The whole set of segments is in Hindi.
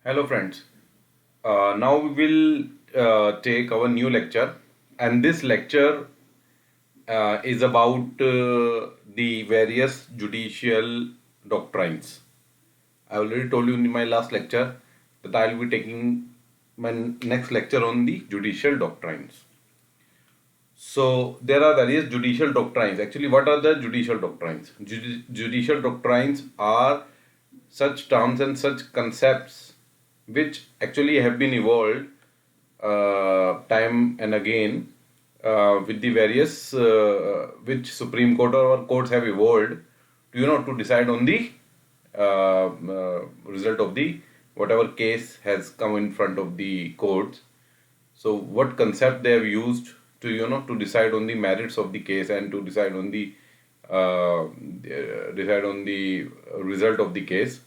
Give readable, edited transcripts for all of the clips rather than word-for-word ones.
Hello, friends. Now we will take our new lecture, and this lecture is about the various judicial doctrines. I already told you in my last lecture that I will be taking my next lecture on the judicial doctrines. So there are various judicial doctrines. Actually, what are the judicial doctrines? Judicial doctrines are such terms and such concepts which actually have been evolved time and again with the various which Supreme Court or courts have evolved to to decide on the result of the whatever case has come in front of the courts. So what concept they have used to to decide on the merits of the case and to decide on the result of the case.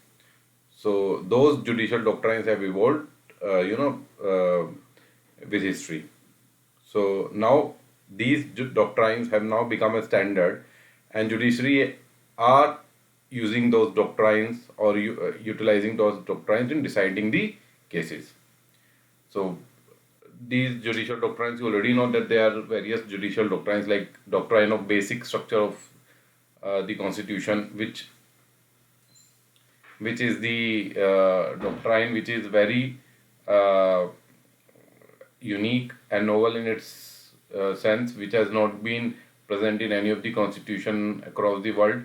So those judicial doctrines have evolved, with history. So now these doctrines have now become a standard, and judiciary are using those doctrines or utilizing those doctrines in deciding the cases. So these judicial doctrines, you already know that there are various judicial doctrines like doctrine of basic structure of the constitution, which is the doctrine which is very uh, unique and novel in its sense, which has not been present in any of the constitution across the world,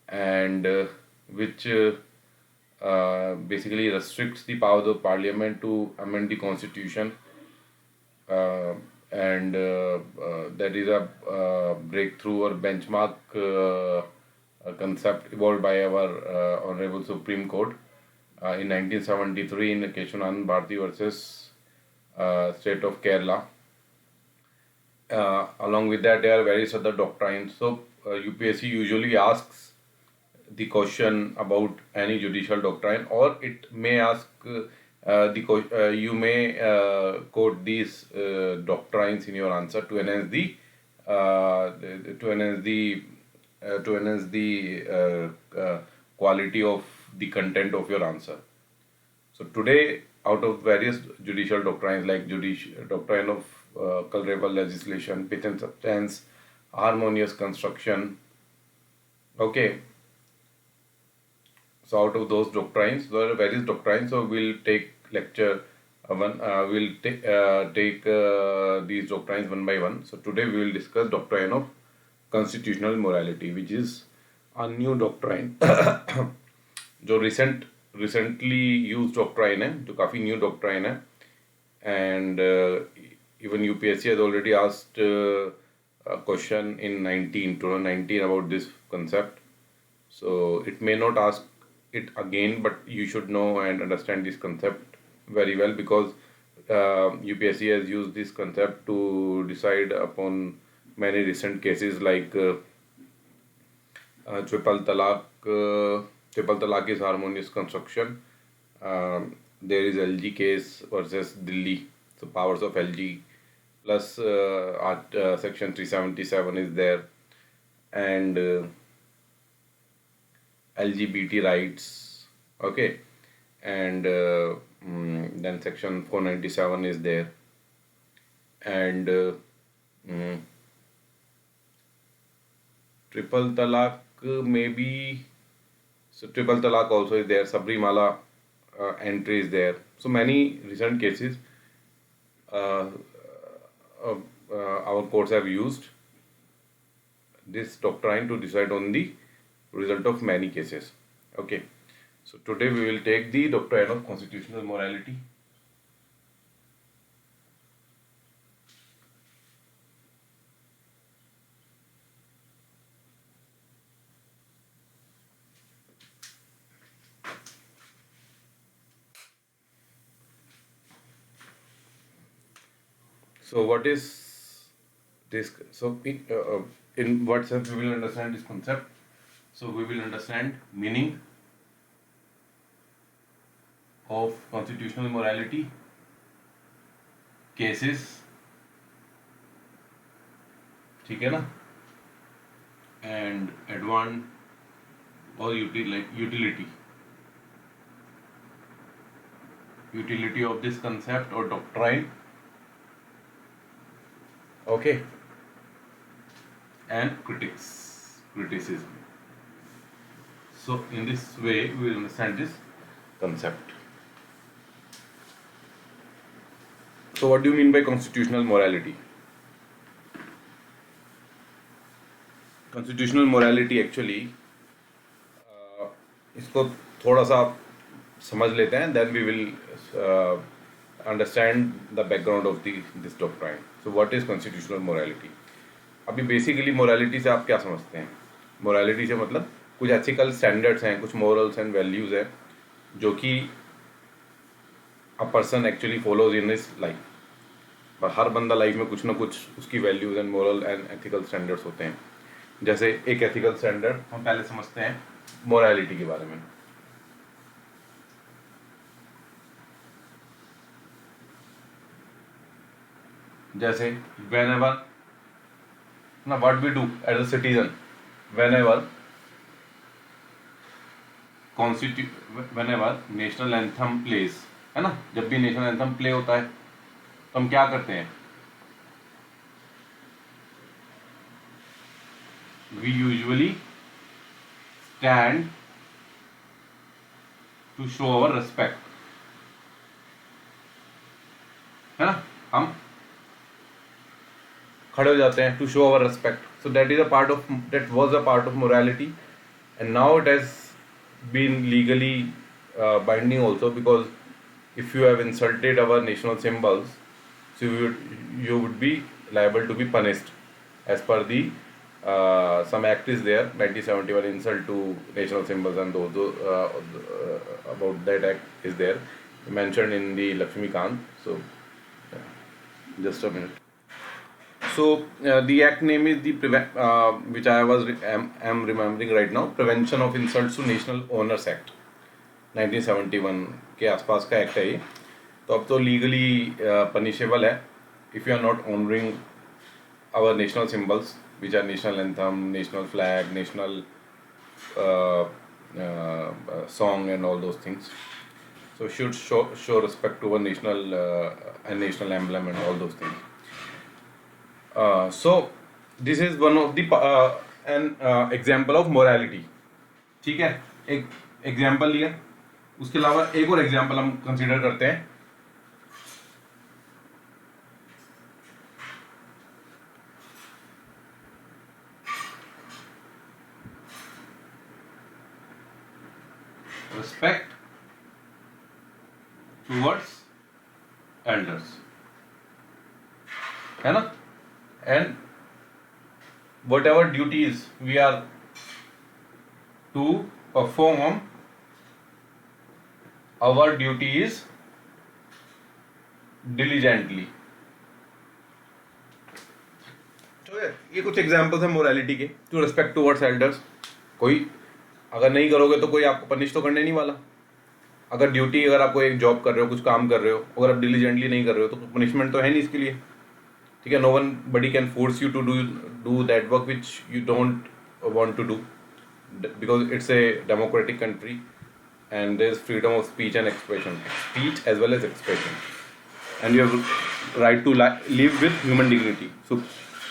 and which basically restricts the powers of parliament to amend the constitution, uh, and that is a breakthrough or benchmark concept evolved by our Honorable Supreme Court in 1973 in the Keshavanand Bharati versus State of Kerala. Along with that, there are various other doctrines. So, UPSC usually asks the question about any judicial doctrine, or it may ask you may quote these doctrines in your answer to enhance the quality of the content of your answer. So today, out of various judicial doctrines like judicial doctrine of colorable legislation, pitch and substance, harmonious construction. Okay, so out of those doctrines, there are various doctrines. So we'll take lecture one. We'll take these doctrines one by one. So today we will discuss doctrine of constitutional morality, which is a new doctrine. जो recently used doctrine है, जो काफी new doctrine है, and even UPSC has already asked a question in 2019 about this concept. So it may not ask it again, but you should know and understand this concept very well, because UPSC has used this concept to decide upon many recent cases like triple talaq. Triple talaq is harmonious construction. There is LG case versus Delhi. So powers of LG plus section 377 is there, and LGBT rights. Okay, and then section 497 is there, and mm, triple talaq maybe. So triple talaq also is there. Sabrimala entry is there. So many recent cases uh, uh, our courts have used this doctrine to decide on the result of many cases. Okay. So today we will take the doctrine of constitutional morality. So what is this? So in what sense we will understand this concept? So we will understand meaning of constitutional morality, cases, ठीक है ना, and advan or utility. utility of this concept or doctrine, okay, and criticism. So in this way we will understand this concept. So what do you mean by constitutional morality? Constitutional morality actually, इसको थोड़ा सा आप समझ लेते हैं, then we will understand the background of this doctrine. So what is constitutional morality? अभी बेसिकली मोरालिटी से आप क्या समझते हैं? मोरालिटी से मतलब कुछ एथिकल स्टैंडर्ड्स हैं, कुछ मोरल्स एंड वैल्यूज़ हैं जो कि a person actually follows in his life. पर हर बंदा लाइफ में कुछ ना कुछ उसकी values and moral and ethical standards होते हैं. जैसे एक एथिकल स्टैंडर्ड हम पहले समझते हैं मोरालिटी के बारे में. जैसे whenever ना what we do as a citizen, whenever national anthem pledge, है ना, जब भी नेशनल एंथम प्ले होता है तो हम क्या करते हैं? We usually stand to show our respect, है ना, हम खड़े हो जाते हैं to show our respect. So that is a part of, that was a part of morality, and now it has been legally binding also, because if you have insulted our national symbols, so you would be liable to be punished as per the some act is there, 1971, insult to national symbols, and about that act is there mentioned in the Lakshmikant. So just a minute. So the act name is the which I am remembering right now, Prevention of Insults to National Honors Act, 1971 के आसपास का एक्ट है ये. तो अब तो लीगली पनिशेबल है if you are not honouring our national symbols which are national anthem, national flag, national song and all those things. So should show respect to our national and national emblem and all those things. So this is one of the an example of morality. ठीक है, एक एग्जाम्पल लिया. उसके अलावा एक और एग्जाम्पल हम कंसिडर करते हैं. रिस्पेक्ट टूवर्ड्स एल्डर्स, है ना, and whatever duties we are to perform, our duty is diligently. तो ये कुछ एग्जांपल्स हैं मोरालिटी के. टू रिस्पेक्ट टूवर्ड्स एल्डर्स, कोई अगर नहीं करोगे तो कोई आपको पनिश तो करने नहीं वाला. अगर ड्यूटी, अगर आप कोई एक जॉब कर रहे हो, कुछ काम कर रहे हो, अगर आप डिलीजेंटली नहीं कर रहे हो तो पनिशमेंट तो है नहीं इसके लिए. ठीक है, no one body can force you to do that work which you don't want to do, because it's a democratic country and there is freedom of speech and expression, speech as well as expression, and you have right to live with human dignity. So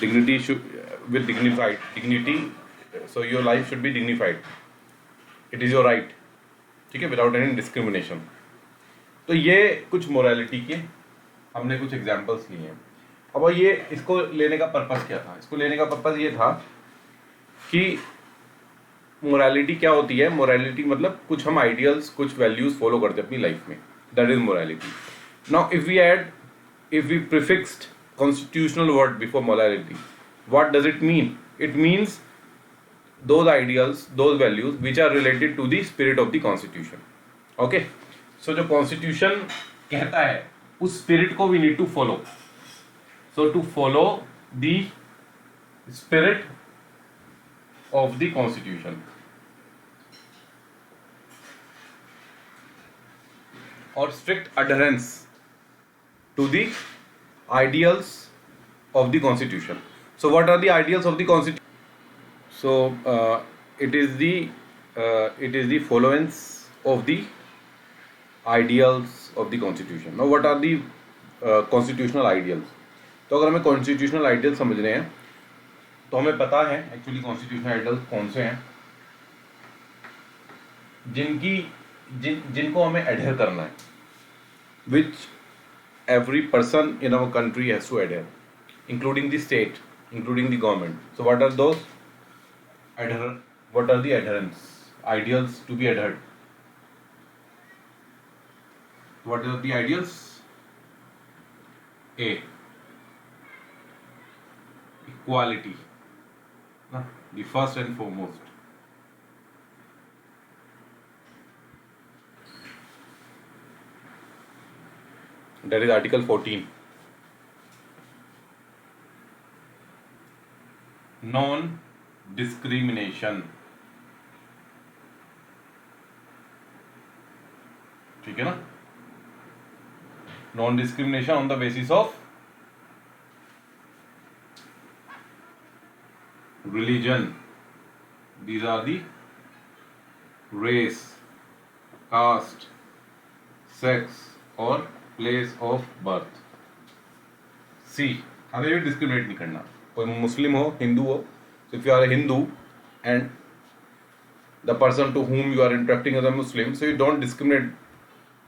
dignity should with dignity, so your life should be dignified. It is your right, ठीक है, without any discrimination. तो ये कुछ मोरालिटी के हमने कुछ एग्जांपल्स लिए हैं. अब ये इसको लेने का पर्पस क्या था? इसको लेने का पर्पस ये था कि मोरालिटी क्या होती है. मोरालिटी मतलब कुछ हम आइडियल्स, कुछ वैल्यूज फॉलो करते हैं अपनी लाइफ में. That is morality. Now if we prefixed constitutional word before morality, what does it mean? It means those ideals, those values which are related to the spirit of the constitution. Okay, so जो constitution कहता है उस spirit को we need to follow. So to follow the spirit of the constitution or strict adherence to the ideals of the constitution. So what are the ideals of the constitution? So it is the followance of the ideals of the constitution. Now what are the constitutional ideals? तो अगर हमें constitutional ideals समझने हैं तो हमें पता है एक्चुअली constitutional ideals कौन से हैं जिनको हमें adhere करना है, which every person in our country has to adhere, including the state, including the government. So what are those what are the adherence ideals to be adhered? What are the ideals? A, equality, the first and foremost. That is Article 14. Non-discrimination. ठीक है ना? Non-discrimination on the basis of religion. These are the race, caste, sex or place of birth. C. हमें भी डिस्क्रिमिनेट नहीं करना. कोई मुस्लिम हो, हिंदू हो. So if you are a Hindu and the person to whom you are interacting as a Muslim, so you don't discriminate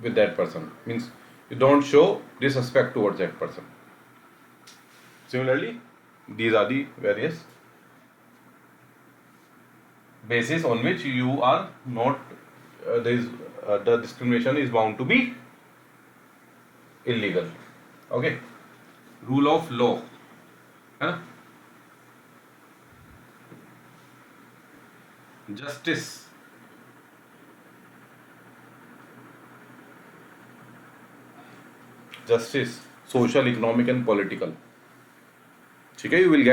with that person. Means you don't show disrespect towards that person. Similarly, these are the various basis on which you are not the discrimination is bound to be illegal. Okay, rule of law, है ना? Justice, social, economic and political. ठीक है, you will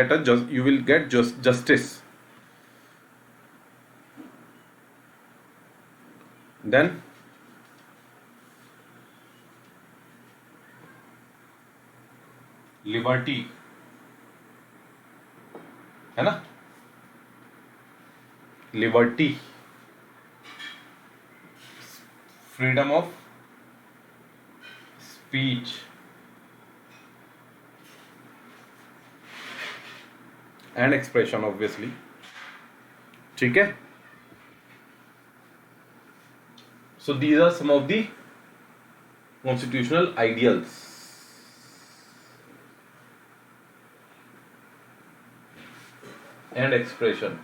get justice. Then liberty, है ना? Liberty, freedom of speech, and expression, obviously. ठीक है? So these are some of the constitutional ideals. And expression.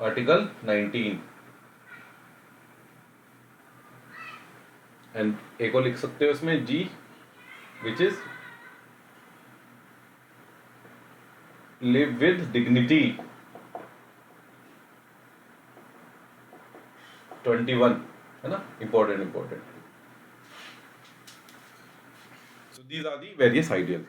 Article 19. And एक और लिख सकते हो इसमें G, which is live with dignity. 21, है ना? Important. So these are the various ideals.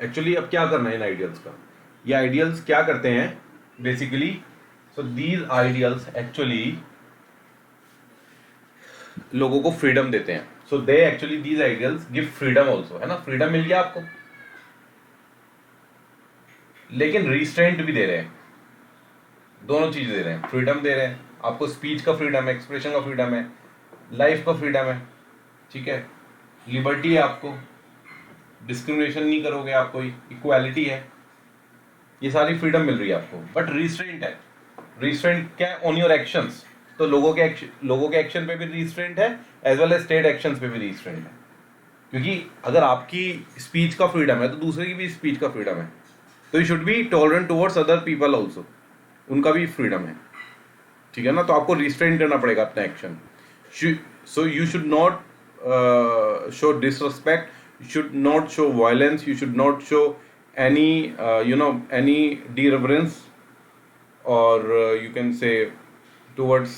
Actually अब क्या करना है इन आइडियल्स का? ये आइडियल्स क्या करते हैं basically? So these ideals actually लोगों को फ्रीडम देते हैं. So they actually these ideals give freedom also, है ना? फ्रीडम मिल गया आपको, लेकिन रिस्ट्रेंट भी दे रहे हैं. दोनों चीज दे रहे हैं. फ्रीडम दे रहे हैं आपको, स्पीच का फ्रीडम है, एक्सप्रेशन का फ्रीडम है, लाइफ का फ्रीडम है. ठीक है, लिबर्टी है आपको, डिस्क्रिमिनेशन नहीं करोगे आप, कोई इक्वालिटी है, ये सारी फ्रीडम मिल रही है आपको. बट रिस्ट्रेंट है. रिस्ट्रेंट क्या है? On your actions. तो लोगों के एक्शन पे भी रिस्ट्रेंट है, as well as state actions पे भी रिस्ट्रेंट है. क्योंकि अगर आपकी स्पीच का फ्रीडम है तो दूसरे की भी स्पीच का फ्रीडम है. तो you should be tolerant towards other people also, उनका भी फ्रीडम है. ठीक है ना? तो आपको रिस्ट्रेंट करना पड़ेगा अपना action. So you should not show disrespect, you should not show violence, you should not show any any dereverence, or you can say towards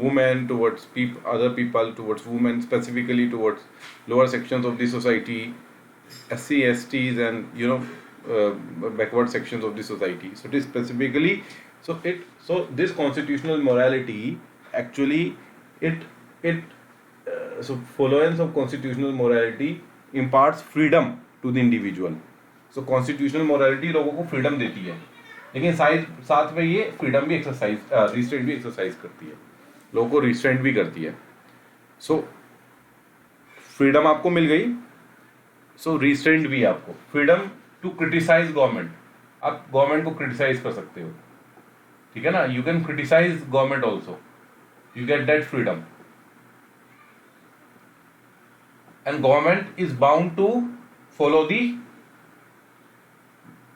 women, towards other people, towards women, specifically towards lower sections of the society, SC, STs and backward sections of the society. So it is specifically, so this constitutional morality actually so followance of constitutional morality imparts freedom to the individual. So constitutional morality लोगों को फ्रीडम देती है, लेकिन साथ में ये फ्रीडम भी एक्सरसाइज, रिस्ट्रेंट भी एक्सरसाइज करती है, लोगों को रिस्ट्रेंट भी करती है। सो फ्रीडम आपको मिल गई, सो रिस्ट्रेंट भी है आपको। फ्रीडम टू क्रिटिसाइज गवर्नमेंट, आप गवर्नमेंट को क्रिटिसाइज कर सकते हो, ठीक है ना, you can criticise government also, you get that freedom. And government is bound to follow the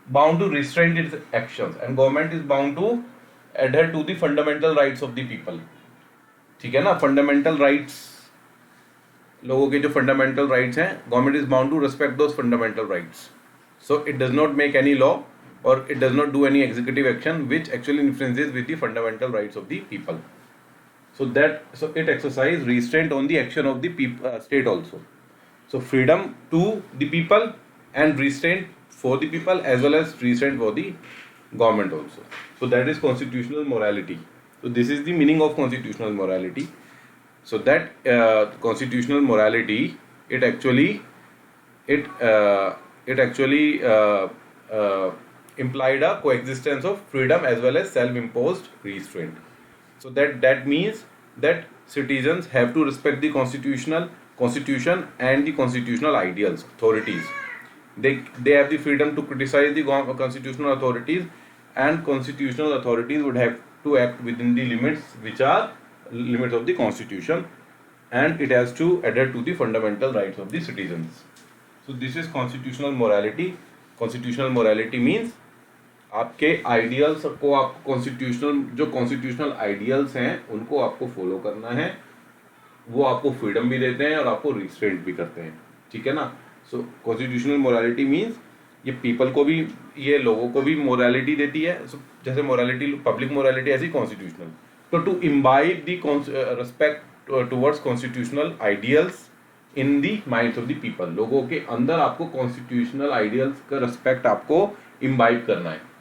bound to restrain its actions, and government is bound to adhere to the fundamental rights of the people, ठीक है ना। फंडामेंटल राइट्स, लोगों के जो फंडामेंटल राइट्स हैं, government is bound to respect those fundamental rights. So it does not make any law और it does not do any executive action which actually influences with the fundamental rights of the people. So it exercise restraint on the action of the state also. So freedom to the people and restraint for the people, as well as restraint for the government also. So that is constitutional morality. So this is the meaning of constitutional morality. So that constitutional morality, it actually implied a coexistence of freedom as well as self-imposed restraint. So that means that citizens have to respect the constitution and the constitutional ideals, authorities. They have the freedom to criticize the constitutional authorities, and constitutional authorities would have to act within the limits which are limits of the constitution, and it has to adhere to the fundamental rights of the citizens. So this is constitutional morality. Constitutional morality means आपके आइडियल्स को, आप कॉन्स्टिट्यूशनल आइडियल्स हैं उनको आपको फॉलो करना है, वो आपको फ्रीडम भी देते हैं और आपको रिस्ट्रेंट भी करते हैं, ठीक है ना। सो कॉन्स्टिट्यूशनल मोरालिटी मीन्स ये पीपल को भी, ये लोगों को भी मोरालिटी देती है। so, जैसे मोरालिटी पब्लिक मोरालिटी, ऐसी कॉन्स्टिट्यूशनल। तो to imbibe the respect towards constitutional ideals in the minds of the people, लोगों के अंदर आपको कॉन्स्टिट्यूशनल आइडियल्स का रिस्पेक्ट आपको इम्बाइब करना है।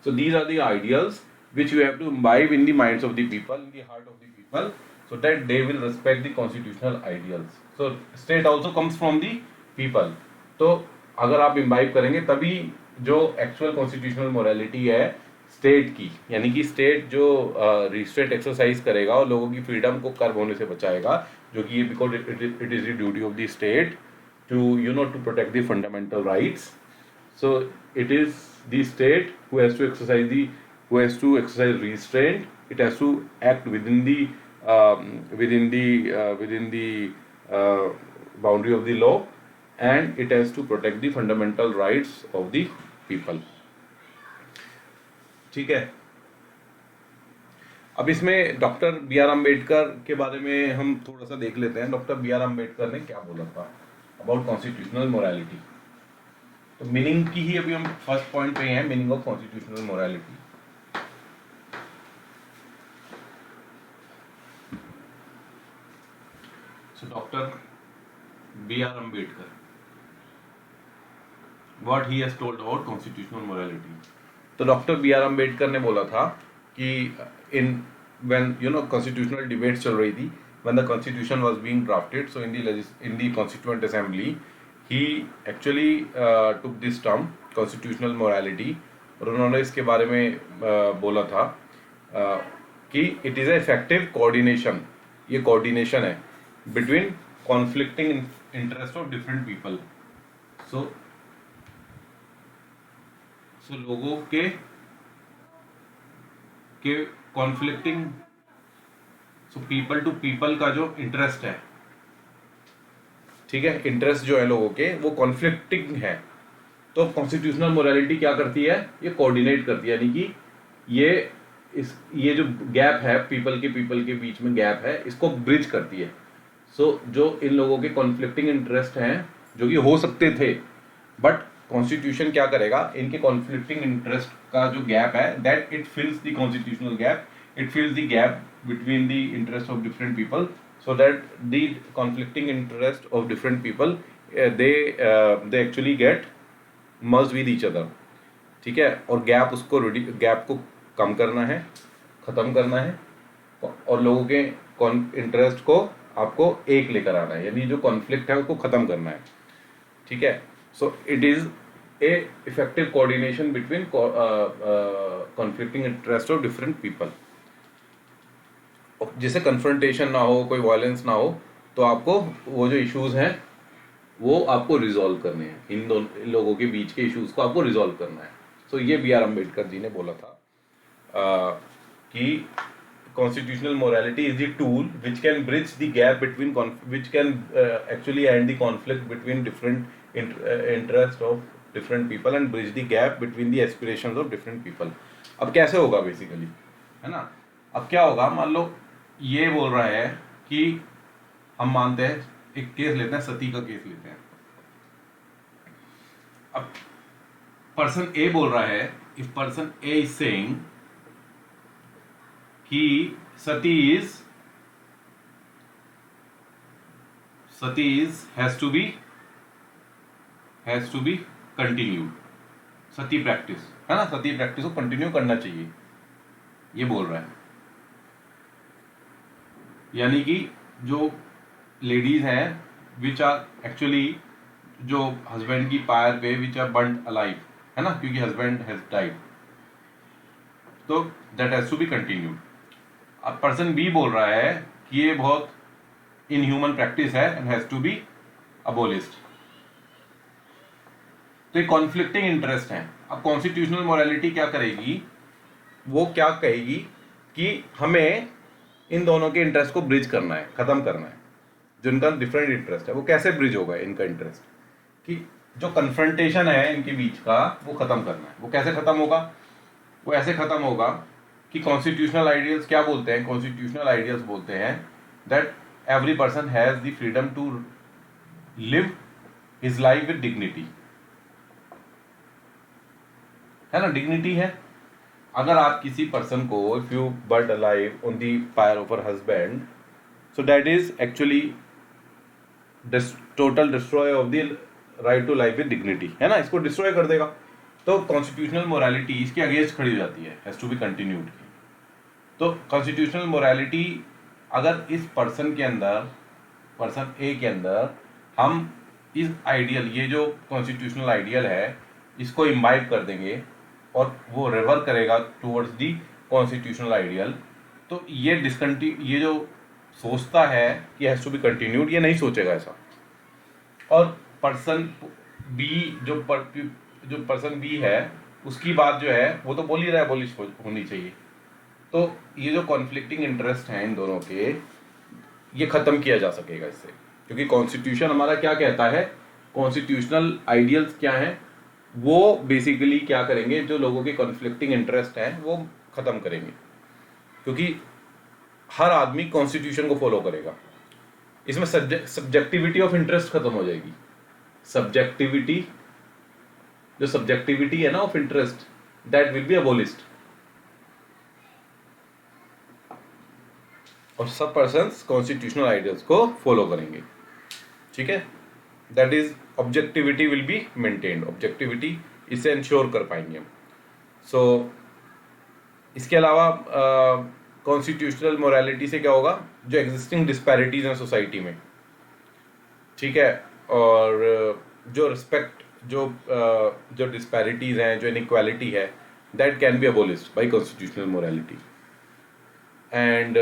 So these are the ideals which you have to imbibe in the minds of the people, in the heart of the people, so that they will respect the constitutional ideals. So state also comes from the people. तो अगर आप imbibe करेंगे तभी जो actual constitutional morality है स्टेट की, यानी कि स्टेट जो रिस्ट्रेंट एक्सरसाइज करेगा और लोगों की फ्रीडम को कर्ब होने से बचाएगा, जो कि ये because it is the duty of the state to to protect the fundamental rights. So it is the state who has to exercise restraint. It has to act within the boundary of the law, and it has to protect the fundamental rights of the people. ठीक है. अब इसमें डॉक्टर बी आर अम्बेडकर के बारे में हम थोड़ा सा देख लेते हैं. डॉक्टर बी आर अम्बेडकर ने क्या बोला था अबाउट कॉन्स्टिट्यूशनल मोरालिटी. तो मीनिंग की ही अभी हम फर्स्ट पॉइंट पे हैं, meaning of constitutional morality. So doctor B R Ambedkar, what he has told about constitutional morality. तो डॉक्टर बी आर अम्बेडकर ने बोला था कि इन व्हेन कॉन्स्टिट्यूशनल डिबेट्स चल रही थी, when the constitution was being drafted, so in the constituent assembly he actually took this term constitutional morality, और उन्होंने इसके बारे में बोला था कि it is a effective coordination, ये coordination है between conflicting interest of different people. so लोगों के conflicting, so people to people का जो interest है, ठीक है, इंटरेस्ट जो है लोगों के वो कॉन्फ्लिक्टिंग है. तो कॉन्स्टिट्यूशनल मोरालिटी क्या करती है, ये कोऑर्डिनेट करती है, यानी कि ये जो गैप है पीपल के बीच में गैप है, इसको ब्रिज करती है. सो जो इन लोगों के कॉन्फ्लिक्टिंग इंटरेस्ट हैं जो कि हो सकते थे, बट कॉन्स्टिट्यूशन क्या करेगा, इनके कॉन्फ्लिक्टिंग इंटरेस्ट का जो गैप है, that it फिल्स the constitutional gap, it फिल्स the gap between the interest of different people, so that the conflicting interest of different people they actually get merged with each other. ठीक है. और गैप को कम करना है, ख़त्म करना है, और लोगों के इंटरेस्ट को आपको एक लेकर आना है, यानी जो कॉन्फ्लिक्ट है उसको ख़त्म करना है. ठीक है. So it is a effective coordination between conflicting interest of different people. जिससे कन्फ्रंटेशन ना हो, कोई वायलेंस ना हो, तो आपको वो जो इश्यूज हैं वो आपको रिजॉल्व करने हैं, इन लोगों के बीच के इश्यूज को आपको रिजॉल्व करना है। सो ये बी आर अम्बेडकर जी ने बोला था कि constitutional morality is the tool which can bridge the gap between which can actually end the conflict between different interest of different people and bridge the gap between the aspirations of different people। अब कैसे होगा बेसिकली, है ना? अब क्या होगा, मान लो ये बोल रहा है कि हम मानते हैं, एक केस लेते हैं, सती का केस लेते हैं। अब पर्सन ए बोल रहा है, if person A is saying कि sati is has to be continued, Sati practice, है ना, सती प्रैक्टिस को कंटिन्यू करना चाहिए, ये बोल रहा है। यानी कि जो लेडीज हैं विच आर एक्चुअली, जो हस्बैंड की पायर पे विच आर बर्न्ड अलाइव, है ना, क्योंकि हस्बैंड हैज डाइड, तो that has to be continued. अब पर्सन बी बोल रहा है कि ये बहुत इनह्यूमन प्रैक्टिस है and has to be abolished. तो ये कॉन्फ्लिक्टिंग इंटरेस्ट है। अब कॉन्स्टिट्यूशनल मोरालिटी क्या करेगी, वो क्या कहेगी कि हमें इन दोनों के इंटरेस्ट को ब्रिज करना है, खत्म करना है। जो इनका डिफरेंट इंटरेस्ट है वो कैसे ब्रिज होगा, इनका इंटरेस्ट कि जो कन्फ्रंटेशन है इनके बीच का वो खत्म करना है। वो कैसे खत्म होगा, वो ऐसे खत्म होगा कि कॉन्स्टिट्यूशनल आइडियल्स क्या बोलते हैं, कॉन्स्टिट्यूशनल आइडियल्स बोलते हैं that every person has the freedom to live his life with dignity, है ना, डिग्निटी है। अगर आप किसी पर्सन को, if you burned alive on the pyre of her husband, so that is actually total destroy of the right to life with dignity, है ना, इसको डिस्ट्रॉय कर देगा। तो कॉन्स्टिट्यूशनल मोरालिटी इसके अगेंस्ट खड़ी हो जाती है, हैज टू बी कंटिन्यूड। तो कॉन्स्टिट्यूशनल मोरालिटी अगर इस पर्सन के अंदर, पर्सन ए के अंदर, हम इस आइडियल, ये जो कॉन्स्टिट्यूशनल आइडियल है, इसको इम्बाइब कर देंगे और वो रिवर करेगा टुवर्ड्स दी कॉन्स्टिट्यूशनल आइडियल, तो ये जो सोचता है कि हैज टू बी कंटिन्यूड, ये नहीं सोचेगा ऐसा। और पर्सन बी, जो पर्सन बी है, उसकी बात जो है वो तो बोल ही रहा है एबॉलिश होनी चाहिए। तो ये जो कॉन्फ्लिक्टिंग इंटरेस्ट हैं इन दोनों के, ये खत्म किया जा सकेगा इससे, क्योंकि कॉन्स्टिट्यूशन हमारा क्या कहता है, कॉन्स्टिट्यूशनल आइडियल्स क्या हैं, वो बेसिकली क्या करेंगे, जो लोगों के कॉन्फ्लिक्टिंग इंटरेस्ट हैं वो खत्म करेंगे, क्योंकि हर आदमी कॉन्स्टिट्यूशन को फॉलो करेगा। इसमें सब्जेक्टिविटी ऑफ इंटरेस्ट खत्म हो जाएगी। जो सब्जेक्टिविटी है ना of interest, that will be abolished, और सब पर्सन्स कॉन्स्टिट्यूशनल आइडियल्स को फॉलो करेंगे, ठीक है। That is objectivity will be maintained, objectivity इसे इंश्योर कर पाएंगे हम। सो इसके अलावा कॉन्स्टिट्यूशनल मोरालिटी से क्या होगा, जो एग्जिस्टिंग डिस्पैरिटीज हैं सोसाइटी में, ठीक है, और जो रिस्पेक्ट, जो डिस्पैरिटीज हैं, जो इनइक्वालिटी है, that can be abolished by constitutional morality. And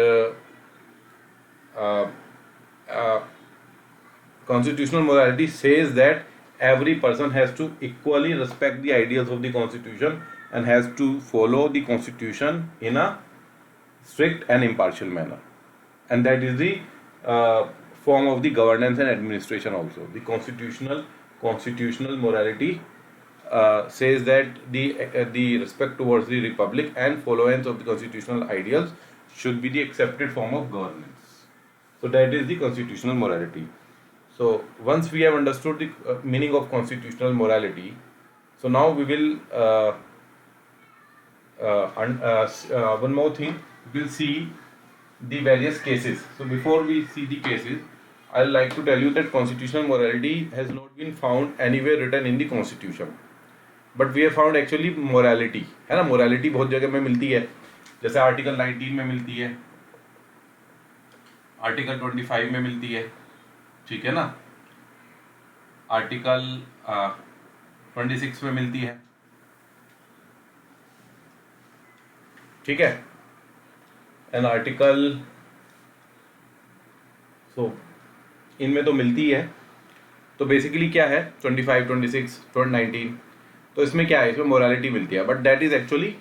constitutional morality says that every person has to equally respect the ideals of the constitution and has to follow the constitution in a strict and impartial manner, and that is the form of the governance and administration also. The constitutional morality says that the respect towards the republic and followance of the constitutional ideals should be the accepted form of governance. So that is the constitutional morality. So once we have understood the meaning of constitutional morality, so now we will one more thing, we will see the various cases. So before we see the cases, I would like to tell you that constitutional morality has not been found anywhere written in the constitution, but we have found actually morality, है ना, morality बहुत जगह में मिलती है, जैसे आर्टिकल 19 में मिलती है, आर्टिकल 25 में मिलती है, ठीक है ना, आर्टिकल 26 में मिलती है, ठीक है। एन आर्टिकल, सो इनमें तो मिलती है। तो बेसिकली क्या है 25, 26, 19, तो इसमें क्या है, इसमें मोरालिटी मिलती है, but that is actually,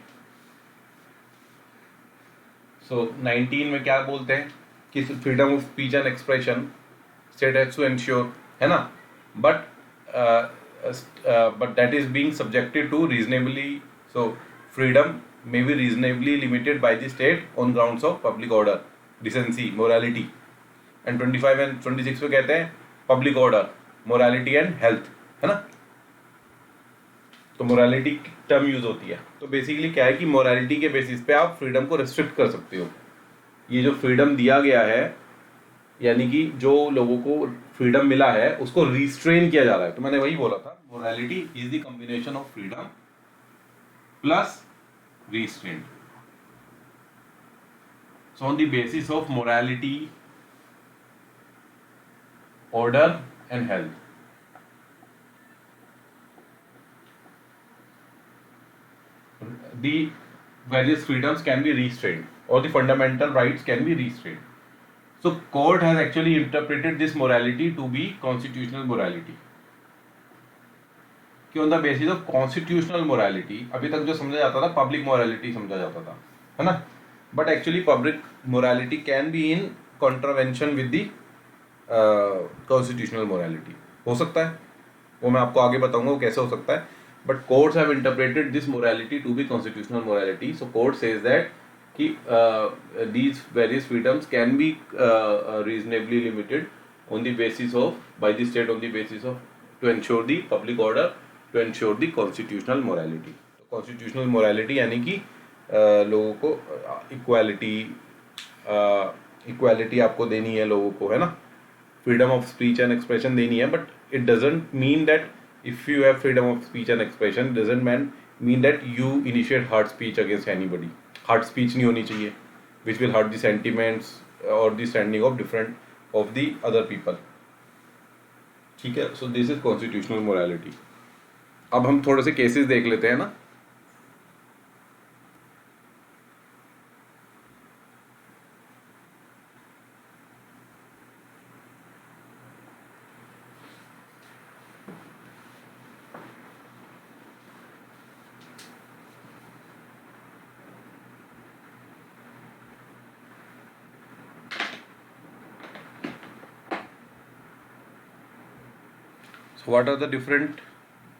so 19 में क्या बोलते हैं कि freedom of speech and expression state has to ensure, है ना, but that is being subjected to reasonably, so freedom may be reasonably limited by the state on grounds of public order, decency, morality. And 25 and 26 में कहते हैं public order, morality and health, है ना। तो मोरालिटी टर्म यूज होती है। तो बेसिकली क्या है कि मोरालिटी के बेसिस पे आप फ्रीडम को रिस्ट्रिक्ट कर सकते हो। ये जो फ्रीडम दिया गया है, यानी कि जो लोगों को फ्रीडम मिला है उसको रिस्ट्रेन किया जा रहा है। तो मैंने वही बोला था, morality is the combination of freedom plus restraint. So on the basis of morality, order and health, the various freedoms can be restrained or the fundamental rights can be restrained. So court has actually interpreted this morality to be constitutional morality. कि on the basis of constitutional morality, अभी तक जो समझा जाता था पब्लिक मोरालिटी समझा जाता था, है ना, but actually public morality can be in contravention with the constitutional morality. हो सकता है, वो मैं आपको आगे बताऊंगा वो कैसे हो सकता है, but courts have interpreted this morality to be constitutional morality. So court says that कि these various freedoms can be reasonably limited on the basis of, by the state on the basis of, to ensure the public order, to ensure the constitutional morality. तो कॉन्स्टिट्यूशनल मोरालिटी यानी कि लोगों को इक्वालिटी आपको देनी है लोगों को, है ना, freedom of speech and expression देनी है, but it doesn't mean that if you have freedom of speech and expression doesn't mean that you initiate hard speech against anybody. Hard speech नहीं होनी चाहिए which will hurt the sentiments और the standing of different of the other people, ठीक है। So this is constitutional morality. अब हम थोड़े से केसेस देख लेते हैं ना। So what are the different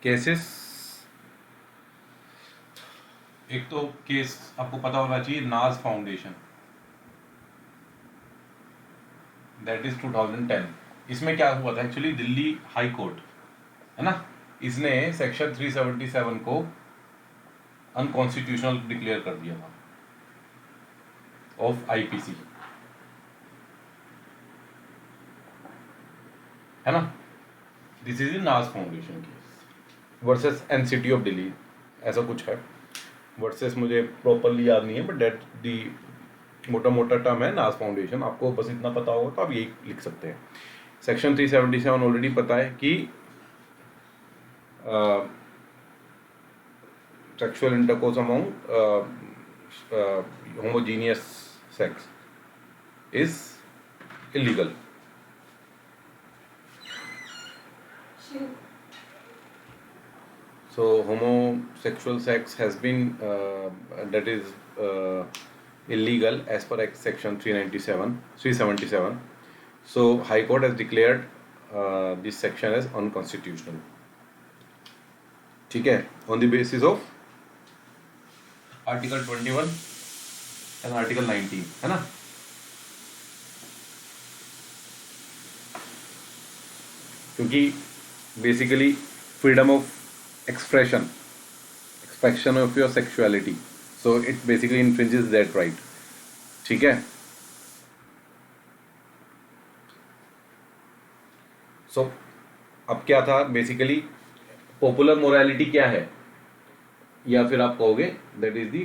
cases? एक तो केस आपको पता होना चाहिए, नाज फाउंडेशन, दैट इज 2010। इसमें क्या हुआ था एक्चुअली, दिल्ली हाई कोर्ट, है ना, इसने सेक्शन 377 को अनकॉन्स्टिट्यूशनल डिक्लेयर कर दिया था ऑफ आईपीसी, है ना। दिस इज द नाज foundation case versus NCT of Delhi, ऐसा कुछ है, वर्सेस मुझे प्रॉपरली याद नहीं है, बट डेट दी मोटा मोटा टर्म है नाज फाउंडेशन। आपको बस इतना पता होगा तो आप यही लिख सकते हैं। सेक्शन 377 ऑलरेडी पता है कि sexual intercourse among homogeneous sex is illegal. So homosexual sex has been that is illegal as per section 377. So High Court has declared this section as unconstitutional, ठीक है, on the basis of Article 21 and Article 19, है ना। क्योंकि basically freedom of expression of your sexuality, so it basically infringes that right, ठीक है। so अब क्या था बेसिकली, पॉपुलर मोरालिटी क्या है, या फिर आप कहोगे that is the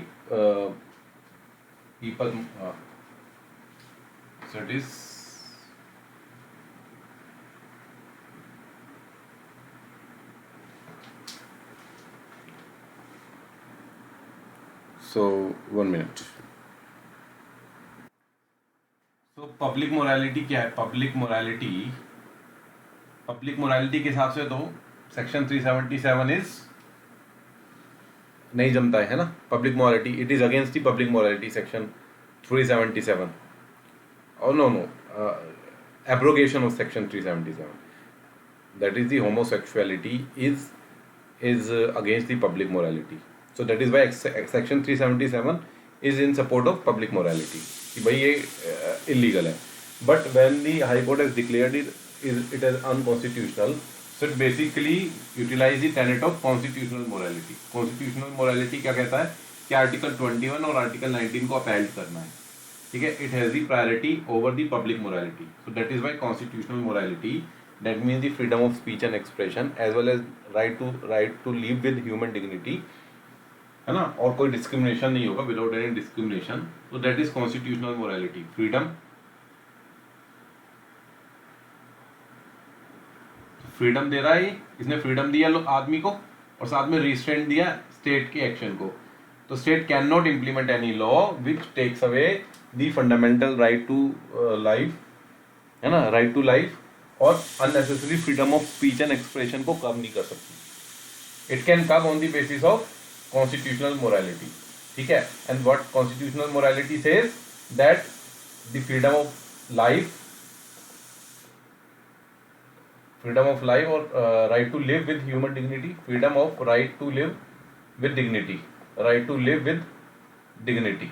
people, so it is So 1 minute. So public morality क्या है? पब्लिक मोरालिटी के हिसाब से तो सेक्शन 377 इज नहीं जमता है ना. Public morality, it is against the public morality section 377. Oh no, abrogation of section 377. That is the homosexuality is against the public morality. So that is why section 377 is in support of public morality. कि भाई ये illegal है. But when the High Court has declared it as unconstitutional, so it basically utilize the tenet of constitutional morality. Constitutional morality क्या कहता है कि आर्टिकल 21 और आर्टिकल 19 को अपहेल्ड करना है. ठीक है. It has the priority over the public morality. So that is why constitutional morality, that means the freedom of speech and expression as well as right to live with human dignity, है ना, और कोई डिस्क्रिमिनेशन नहीं होगा विदाउट एनी डिस्क्रिमिनेशन. तो that is constitutional morality. Freedom दे रहा है. इसने फ्रीडम दिया आदमी को और साथ में रिस्ट्रेंट दिया स्टेट के एक्शन को. तो state can not implement any law which takes away the fundamental right to life, है ना, राइट टू लाइफ, और unnecessary freedom of speech and expression को कम नहीं कर सकती. It can come on the basis of constitutional morality. ठीक है. And what constitutional morality says that the freedom of life और right to live with human dignity, freedom of right to live with dignity, right to live with dignity,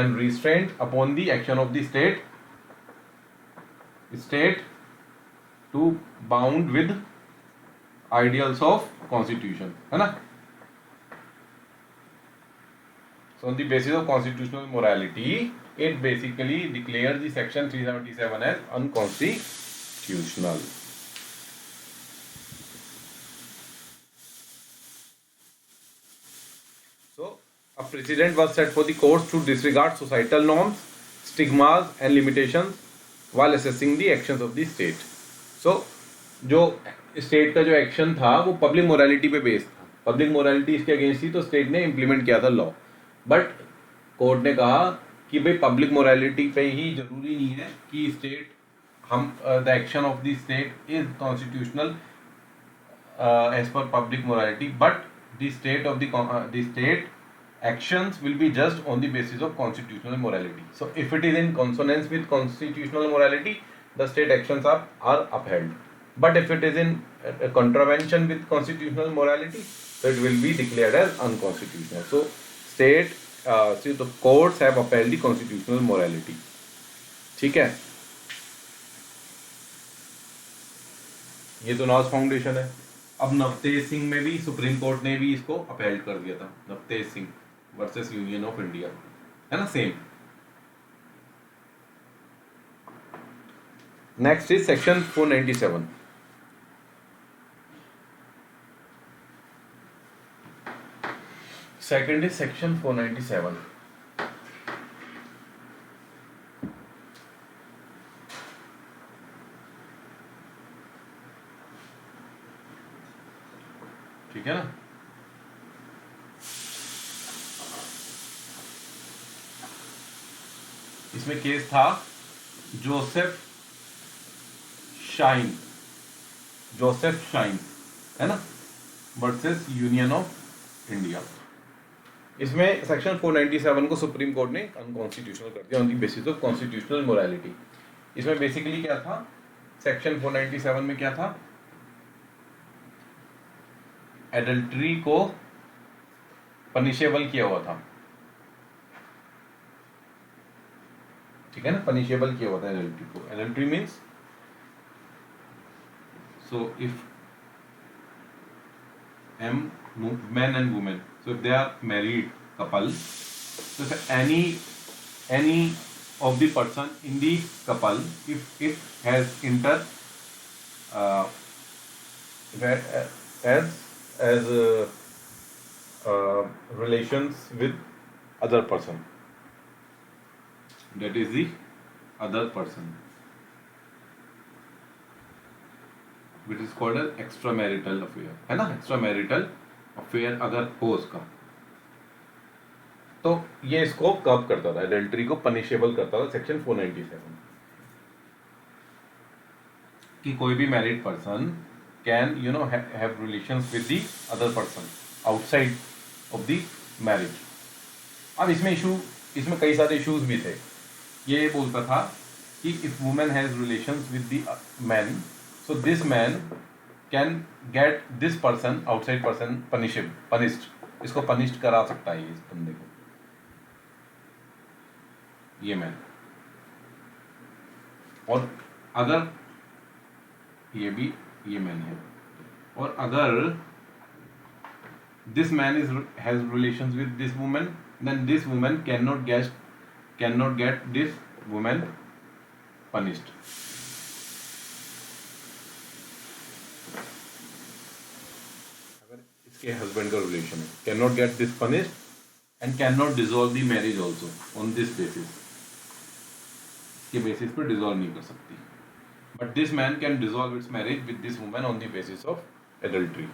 and restraint upon the action of the state to bound with ideals of constitution, है ना. So on the basis of constitutional morality, it basically declares the section 377 as unconstitutional. So, a precedent was set for the courts to disregard societal norms, stigmas and limitations while assessing the actions of the state. So, जो स्टेट का जो एक्शन था वो पब्लिक मोरालिटी पे बेस्ड था. पब्लिक मोरालिटी इसके अगेंस्ट थी तो स्टेट ने इम्प्लीमेंट किया था लॉ. बट कोर्ट ने कहा कि भाई पब्लिक मोरालिटी पे ही जरूरी नहीं है कि state the action of the state is constitutional as per public morality, but the state actions will be judged on the basis of constitutional morality. So if it is in consonance with constitutional morality, the state actions are upheld. But if it is in contravention with constitutional morality, so it will be declared as unconstitutional. So the courts have upheld the constitutional morality. ठीक है. ये तो नॉज फाउंडेशन है. अब नवतेज सिंह में भी सुप्रीम कोर्ट ने भी इसको अपहेल्ड कर दिया था. Navtej Singh versus union of India, है ना, same. Next is section 497. Second is section 497. ठीक है ना. इसमें केस था जोसेफ शाइन, है ना, वर्सेस यूनियन ऑफ इंडिया. इसमें सेक्शन 497 को सुप्रीम कोर्ट ने अनकॉन्स्टिट्यूशनल कर दिया on the basis of constitutional morality. इसमें बेसिकली क्या था, सेक्शन 497 में क्या था, एडल्ट्री को पनिशेबल किया हुआ था. ठीक है ना, पनिशेबल किया हुआ था एडल्ट्री को. Adultery means, so if men and women, so if they are married couple, so if any of the person in the couple, if it has as relations with other person, that is the other person, which is called as extramarital affair, है ना, extramarital अफेयर अगर हो उसका, तो ये इसको कब करता था, एडल्ट्री को पनिशेबल करता था सेक्शन 497, कि कोई भी married person can have relations with the other person outside of the marriage. अब इसमें कई सारे इश्यूज भी थे। ये बोलता था कि if women has relations with the man, so this man can get this person outside person punished, इसको पनिश्ड करा सकता है इस बंदे को, ये मैन। और अगर ये मैन है, और अगर this man has relations with this woman, then this woman cannot get this woman punished. अगर इसके हस्बैंड का रिलेशन है, cannot get this punished and cannot dissolve the marriage also on this basis, इसके बेसिस पर डिसॉल्व नहीं कर सकती। But this man can dissolve it's marriage with this woman on the basis of adultery.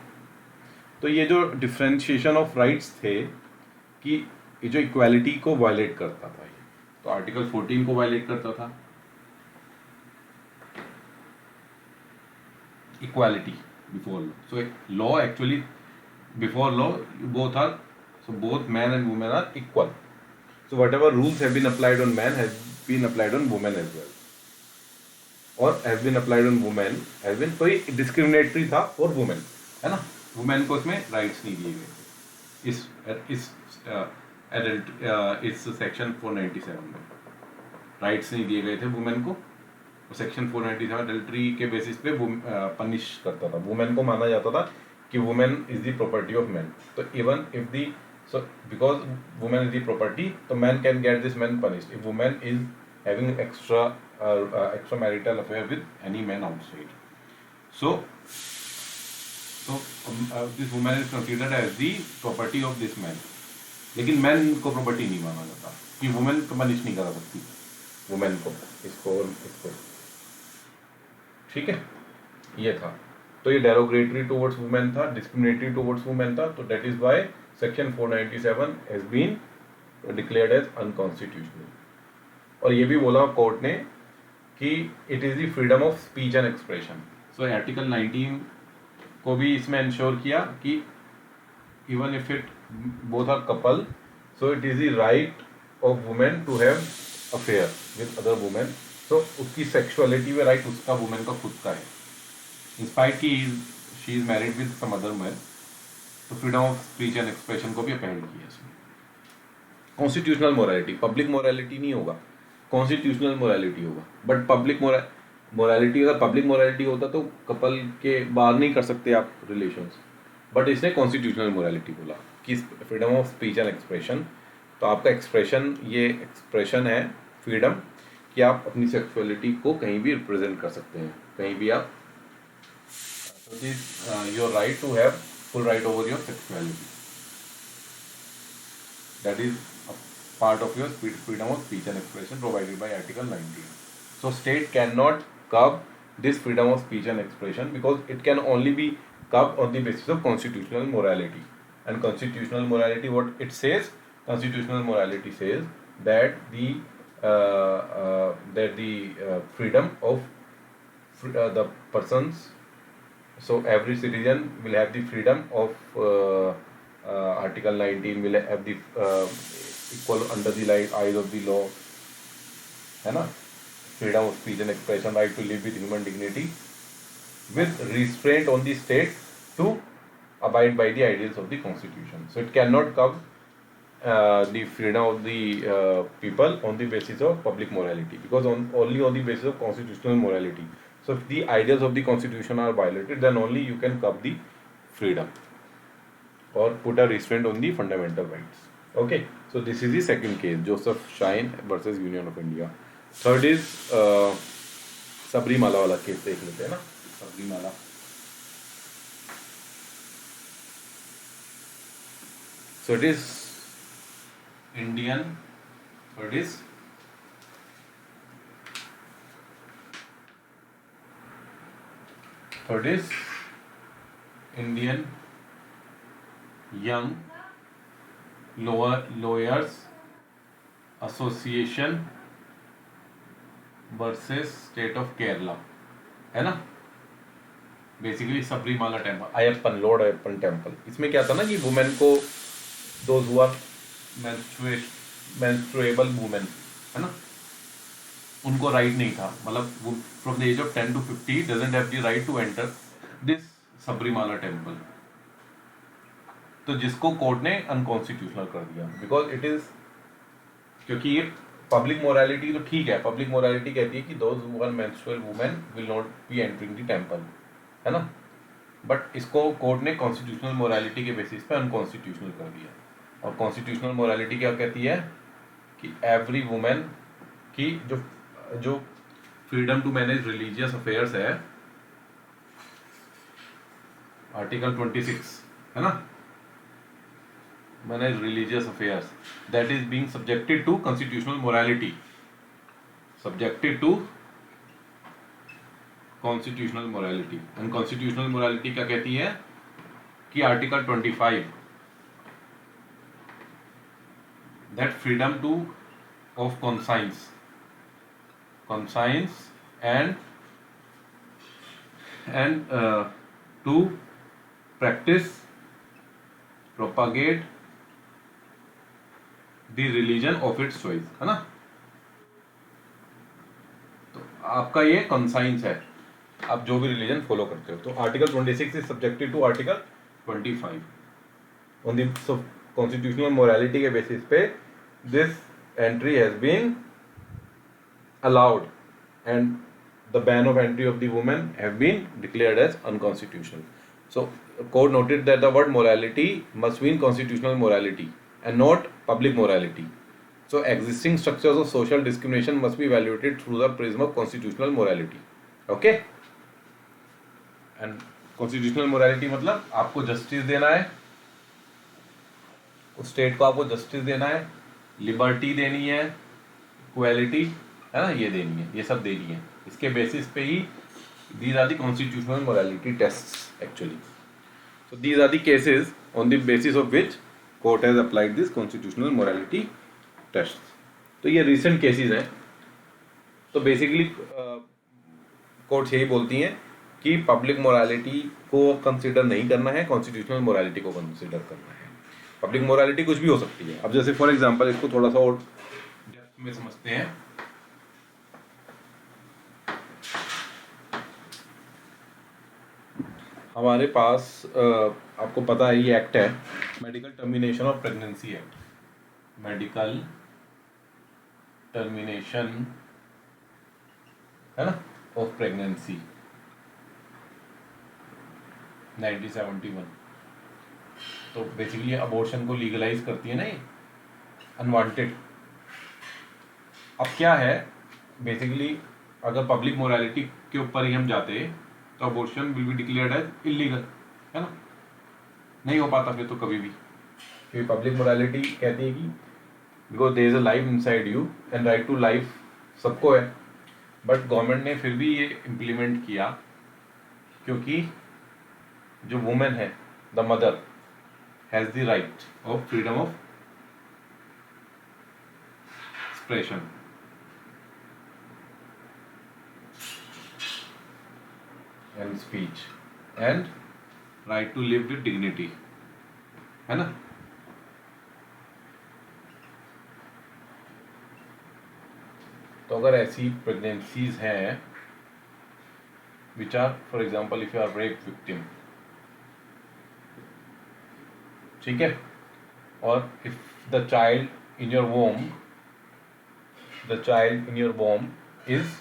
तो ये जो डिफ्रेंशिएशन ऑफ राइट्स थे कि ये जो इक्वालिटी को वायलेट करता था, ये तो आर्टिकल 14 को वायलेट करता था, equality before law. So law actually before law both man and women are equal. So whatever rules have been applied on man has been applied on women as well, or have been applied on women has been, कोई डिस्क्रिमिनेटरी था फॉर वुमेन, है ना, वुमेन को इसमें राइट्स नहीं दिए गए इस एडल्ट इस सेक्शन 497 में राइट्स नहीं दिए गए थे वुमेन को। सेक्शन 497 एडल्ट्री के बेसिस पे पनिश करता था, वुमेन को माना जाता था कि women is the property of man. तो even if the so because woman is the property, so man can get this man punished if woman is having extramarital affair with any man outside. So this woman is considered as the property of this man. लेकिन मैन को प्रॉपर्टी नहीं माना जाता कि वुमेन को पनिश नहीं करा सकती वुमेन को, इसको ठीक है, ये था। तो ये डेरोगेटरी टुवर्ड्स वुमेन था, डिस्क्रिमिनेटरी टुवर्ड्स वुमेन था। तो that is why section 497 has been declared as unconstitutional. और ये भी बोला कोर्ट ने कि it is the freedom of speech and expression. So article 19 को भी इसमें इंश्योर किया कि even if it both are couple, so it is the right of women to have affair with other women. सो उसकी सेक्सुअलिटी में राइट उसका वुमेन का खुद का है, इंस्पाइट की she is married with some other man. तो freedom of speech and expression को भी अपहेल्ड किया इसमें। कॉन्स्टिट्यूशनल मोरालिटी, पब्लिक मोरालिटी नहीं होगा, कॉन्स्टिट्यूशनल मोरालिटी होगा। बट पब्लिक मोरालिटी, अगर पब्लिक मोरालिटी होता तो कपल के बाहर नहीं कर सकते आप रिलेशंस, बट इसने कॉन्स्टिट्यूशनल मोरालिटी बोला कि freedom of speech and expression. तो आपका एक्सप्रेशन, ये एक्सप्रेशन है फ्रीडम कि आप अपनी सेक्सुअलिटी को कहीं भी रिप्रेजेंट कर सकते हैं, कहीं भी आप। Your right to have full right over your sexuality, that is a part of your freedom of speech and expression provided by article 19. So state cannot curb this freedom of speech and expression because it can only be curbed on the basis of constitutional morality. And constitutional morality, what it says, constitutional morality says that the freedom of the persons. So every citizen will have the freedom of Article 19 will have the equal under the eyes of the law, है ना, freedom of speech and expression, right to live with human dignity, with restraint on the state to abide by the ideals of the constitution. So it cannot curb the freedom of the people on the basis of public morality, because only on the basis of constitutional morality. So if the ideals of the constitution are violated, then only you can curb the freedom or put a restraint on the fundamental rights. Okay, so this is the second case, Joseph Shine versus Union of India. Third is Sabarimala वाला केस देख लेते हैं ना, Sabarimala. So it is Indian, third is Indian young lawyers association versus state of Kerala, है ना। Basically Sabarimala temple, Ayyappan, lord Ayyappan temple. इसमें क्या था ना कि वुमेन को, those who are menstruable women, है ना, उनको राइट नहीं था, मतलब from the age of 10 to 50 doesn't have the right to enter this Sabarimala temple. तो जिसको कोर्ट ने अनकॉन्स्टिट्यूशनल कर दिया, बिकॉज इट इज, क्योंकि ये पब्लिक मोरालिटी तो ठीक है, पब्लिक मोरालिटी कहती है कि those who are menstrual women will not be entering the temple, है ना, बट इसको कोर्ट ने कॉन्स्टिट्यूशनल मोरालिटी के बेसिस पे अनकॉन्स्टिट्यूशनल कर दिया। और कॉन्स्टिट्यूशनल मोरालिटी क्या कहती है कि एवरी वुमेन की जो freedom to manage religious affairs है, आर्टिकल 26, है ना, manage religious affairs, that is being subjected to constitutional morality, subjected to constitutional morality. And constitutional morality क्या कहती है कि article 25, that freedom to of conscience and to practice, propagate the religion of its choice, है ना। तो आपका ये conscience है, आप जो भी रिलीजन फॉलो करते हो। तो article 26 is subjected to article 25 on the constitutional morality के बेसिस पे this entry has been allowed and the ban of entry of the women have been declared as unconstitutional. So court noted that the word morality must mean constitutional morality and not public morality. So existing structures of social discrimination must be evaluated through the prism of constitutional morality. Okay, and constitutional morality मतलब आपको जस्टिस देना है, उस स्टेट को आपको जस्टिस देना है, लिबर्टी देनी है, इक्वालिटी, है ना, ये देनी है, ये सब देनी है। इसके बेसिस पे ही these are the constitutional morality tests actually. So these are the cases on the basis of which court has applied this constitutional morality tests. तो ये रिसेंट केसेस हैं। तो बेसिकली कोर्ट्स यही बोलती हैं कि पब्लिक मोरालिटी को कंसिडर नहीं करना है, कॉन्स्टिट्यूशनल मोरालिटी को कंसिडर करना है। पब्लिक मोरालिटी कुछ भी हो सकती है। अब जैसे फॉर एग्जांपल इसको थोड़ा सा और डेप्थ में समझते हैं। हमारे पास आपको पता है ये एक्ट है, medical termination of pregnancy act, medical termination, है ना, ऑफ प्रेगनेंसी 1971। तो बेसिकली अबॉर्शन को लीगलाइज करती है ना ये, अनवांटेड। अब क्या है, बेसिकली अगर पब्लिक मोरालिटी के ऊपर ही हम जाते तो abortion will be declared as illegal, है ना, नहीं हो पाता फिर तो कभी भी, क्योंकि पब्लिक मोरालिटी कहती है कि because there is a life inside you and right to life सबको है। बट गवर्नमेंट ने फिर भी ये इम्प्लीमेंट किया क्योंकि जो वुमेन है, the mother has the right of freedom of expression, and speech and right to live with dignity, है ना। तो अगर ऐसी प्रेगनेंसीज हैं which are, for example if you are rape victim, ठीक है, और if the child in your womb, the child in your womb is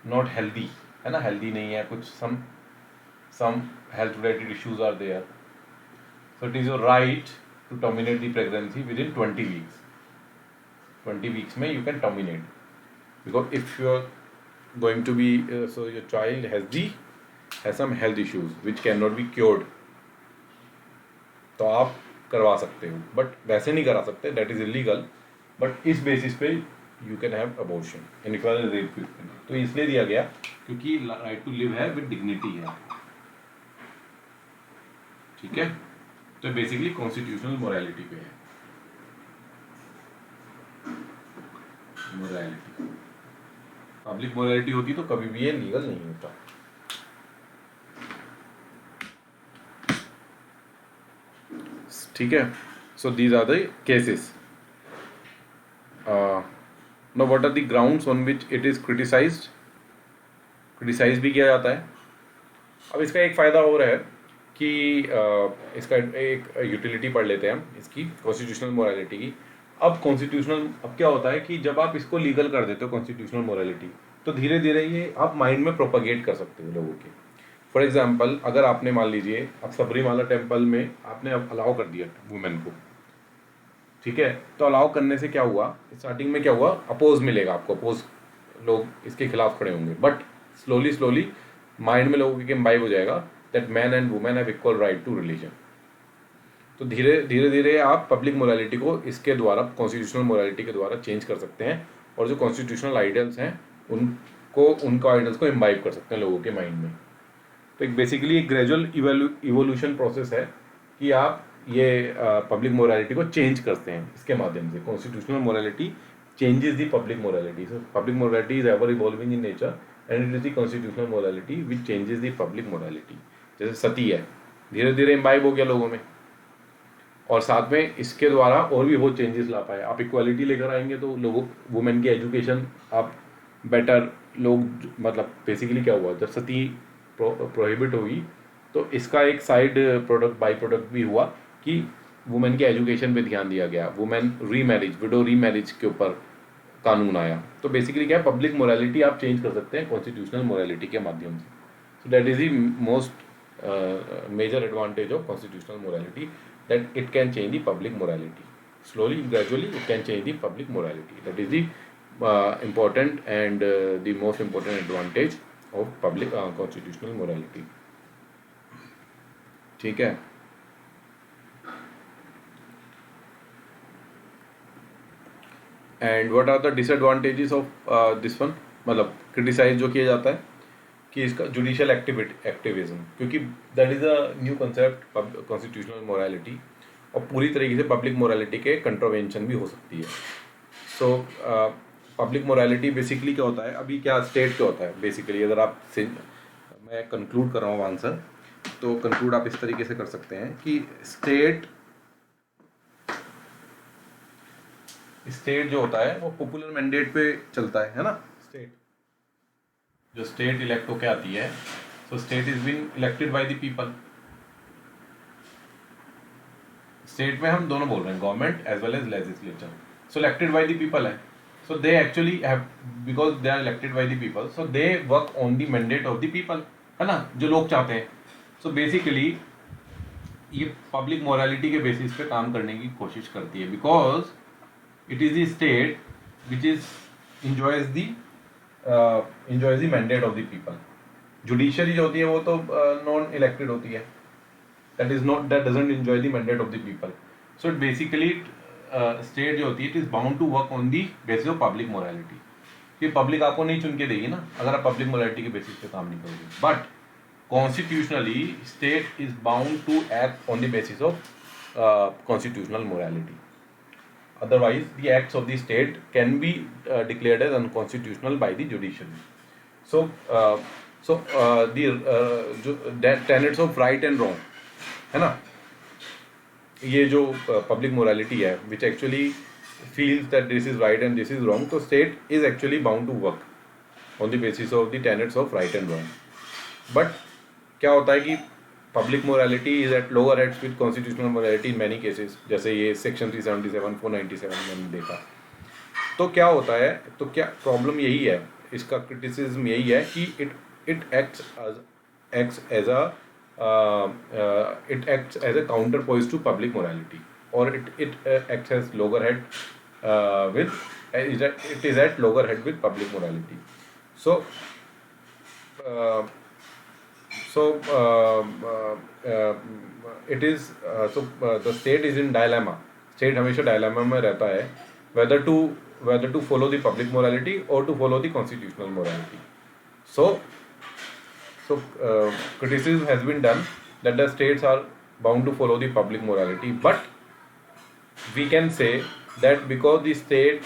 not healthy, है ना, हेल्दी नहीं है, कुछ some health related issues are there, so it is your right to terminate the pregnancy within 20 weeks. 20 weeks में you can terminate, because if you are going to be so your child has some health issues which cannot be cured, तो आप करवा सकते हो, बट वैसे नहीं करा सकते, that is illegal, बट इस बेसिस पे you can have abortion and if you are a rape victim। तो इसलिए दिया गया क्योंकि right to live है with dignity है, ठीक है। तो बेसिकली कॉन्स्टिट्यूशनल मोरालिटी पे है, मोरालिटी। पब्लिक मोरालिटी होती तो कभी भी ये लीगल नहीं होता। ठीक है, so these are the cases. No what are the grounds on which it is criticised, criticise भी किया जाता है। अब इसका एक फ़ायदा हो रहा है कि इसका एक यूटिलिटी पढ़ लेते हैं हम इसकी, कॉन्स्टिट्यूशनल मोरालिटी की। अब क्या होता है कि जब आप इसको लीगल कर देते हो कॉन्स्टिट्यूशनल मोरालिटी, तो धीरे धीरे ये आप माइंड में प्रोपागेट कर सकते हो लोगों के। फॉर एग्जाम्पल, अगर आपने मान लीजिए अब सबरीमाला टेम्पल में आपने अब अलाउ कर दिया वुमेन को, ठीक है, तो अलाउ करने से क्या हुआ, स्टार्टिंग में क्या हुआ, अपोज मिलेगा आपको, अपोज लोग इसके खिलाफ खड़े होंगे, बट स्लोली स्लोली माइंड में लोगों के इम्बाइब हो जाएगा that man and women have equal right to religion. तो धीरे धीरे आप पब्लिक मोरालिटी को इसके द्वारा, कॉन्स्टिट्यूशनल मोरालिटी के द्वारा चेंज कर सकते हैं, और जो कॉन्स्टिट्यूशनल आइडियल्स हैं उनको आइडियल्स को इम्बाइब कर सकते हैं लोगों के माइंड में। तो एक बेसिकली एक ग्रेजुअल इवोल्यूशन प्रोसेस है कि आप ये पब्लिक मोरालिटी को चेंज करते हैं इसके माध्यम से। Constitutional morality changes the public morality, so public morality is ever evolving in nature and it is the constitutional morality which changes the public morality. जैसे सती है, धीरे धीरे इम्बाइब हो गया लोगों में, और साथ में इसके द्वारा और भी बहुत चेंजेस ला पाए। आप इक्वालिटी लेकर आएंगे तो लोगों, वुमेन की एजुकेशन आप बेटर, लोग मतलब बेसिकली क्या हुआ, जब सती प्रोहिबिट हुई तो इसका एक साइड प्रोडक्ट, बाई प्रोडक्ट भी हुआ कि वुमेन के एजुकेशन पे ध्यान दिया गया, वुमेन रीमैरिज, विडो रीमैरिज के ऊपर कानून आया। तो बेसिकली क्या है, पब्लिक मोरालिटी आप चेंज कर सकते हैं कॉन्स्टिट्यूशनल मोरालिटी के माध्यम से। So that is the most major advantage of constitutional morality, that it can change the public morality slowly, gradually it can change the public morality. That is the important and the most important advantage of public constitutional morality. ठीक है, and what are the disadvantages of this one, मतलब क्रिटिसाइज जो किया जाता है कि इसका जुडिशियल एक्टिविज्म, क्योंकि that is a new concept constitutional morality, और पूरी तरीके से पब्लिक मोरालिटी के कंट्रोवेंशन भी हो सकती है। सो पब्लिक मोरालिटी बेसिकली क्या होता है, अभी क्या स्टेट क्या होता है बेसिकली, अगर आप मैं कंक्लूड कर रहा हूँ आंसर, तो कंक्लूड आप इस तरीके से कर सकते हैं कि स्टेट जो होता है वो पॉपुलर मैंडेट पे चलता है ना। स्टेट जो स्टेट इलेक्ट होके आती है, so state is been elected by the people. State में हम दोनों बोल रहे हैं, government as well as legislature. So elected by the people है, so they actually have, because they are elected by the people, so they work on the mandate of the people, है ना, जो लोग चाहते हैं। सो बेसिकली ये पब्लिक मोरालिटी के बेसिस पे काम करने की कोशिश करती है, because it is the state which is enjoys the mandate of the people. Judiciary जो होती है वो तो नॉन इलेक्टेड होती है, that doesn't enjoy the mandate of the people. So basically state जो होती है, it is bound to work on the basis of public morality. ये पब्लिक आपको नहीं चुन के देगी ना अगर आप पब्लिक मोरालिटी के बेसिस पे काम नहीं करोगे, but constitutionally state is bound to act on the basis of constitutional morality. Otherwise, the acts of the state can be declared as unconstitutional by the judiciary. So the tenets of right and wrong, है ना, ये जो public morality है, which actually feels that this is right and this is wrong, so state is actually bound to work on the basis of the tenets of right and wrong. But क्या होता है कि public morality is at lower heads with constitutional morality in many cases, जैसे ये सेक्शन 377, 497 मैंने देखा। तो क्या होता है, तो क्या प्रॉब्लम यही है, इसका क्रिटिसिज्म यही है कि it acts as a counter poise to public morality, और it acts as lower head with, it is at lower head with public morality. So it is the state is in dilemma. State हमेशा dilemma में रहता है whether to follow the public morality or to follow the constitutional morality. So criticism has been done that the states are bound to follow the public morality, but we can say that because the state,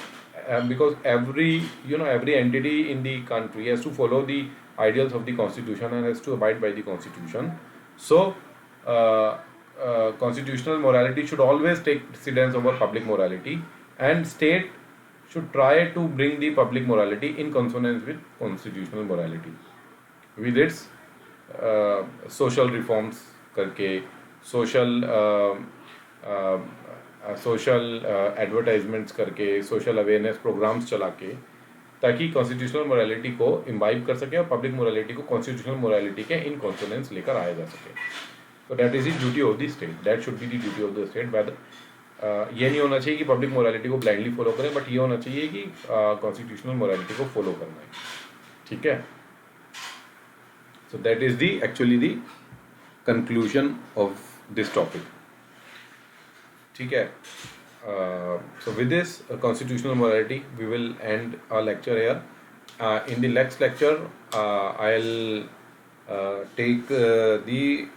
because every every entity in the country has to follow the ideals of the constitution and has to abide by the constitution. So constitutional morality should always take precedence over public morality, and state should try to bring the public morality in consonance with constitutional morality with its social reforms करके, सोशल एडवर्टाइजमेंट्स करके, सोशल अवेयरनेस प्रोग्राम्स चला के, ताकि कॉन्स्टिट्यूशनल मोरालिटी को इम्बाइब कर सके और पब्लिक मोरालिटी को कॉन्स्टिट्यूशनल मोरालिटी के इन कॉन्सोनेंस लेकर आया जा सके. तो that is the duty of the state, that should be the duty of the state. ये नहीं होना चाहिए कि पब्लिक मोरालिटी को ब्लाइंडली फॉलो करें, बट ये होना चाहिए कि कॉन्स्टिट्यूशनल मोरालिटी को फॉलो करना है. ठीक है. So that is the actually the conclusion of this topic. ठीक है. So with this constitutional morality, we will end our lecture here. In the next lecture, I'll take the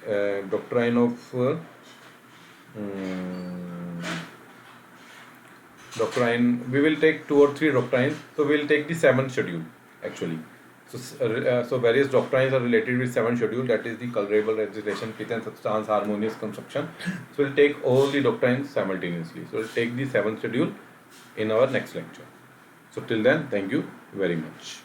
doctrine of doctrine. We will take 2 or 3 doctrines. So we will take the 7th schedule actually. So various doctrines are related with 7th schedule, that is the colorable legislation, pith and substance, harmonious construction. So we'll take all the doctrines simultaneously. So we'll take the 7th schedule in our next lecture. So till then, thank you very much.